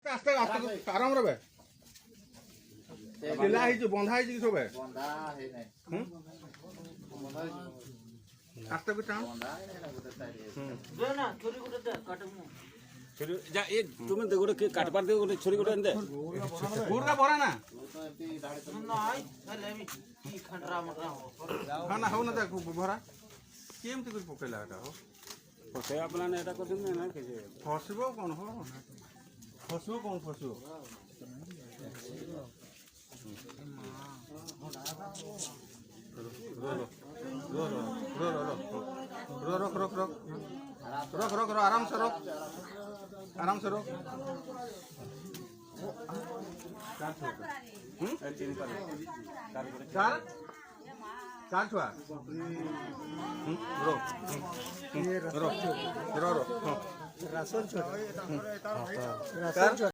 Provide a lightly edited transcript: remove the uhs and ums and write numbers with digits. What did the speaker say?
আস্তে আস্তে আরাম রে ঢিলা হয়েছে বন্ধা হয়েছে কি সবে আস্তে করে টান যা এ তুমি গোটে কি কাটবার দিয়ে গোটে ছুরি গোটে দে গুড়া ভরা না হ্যাঁ না হও না দেখ ভরা কেমতি করে পকাইলা এটা হো ফসাইয়া প্লান এটা করছেন না কিছু ফসব কোন হো ফসব কোন ফসব रख आराम से रख चार छुआ रो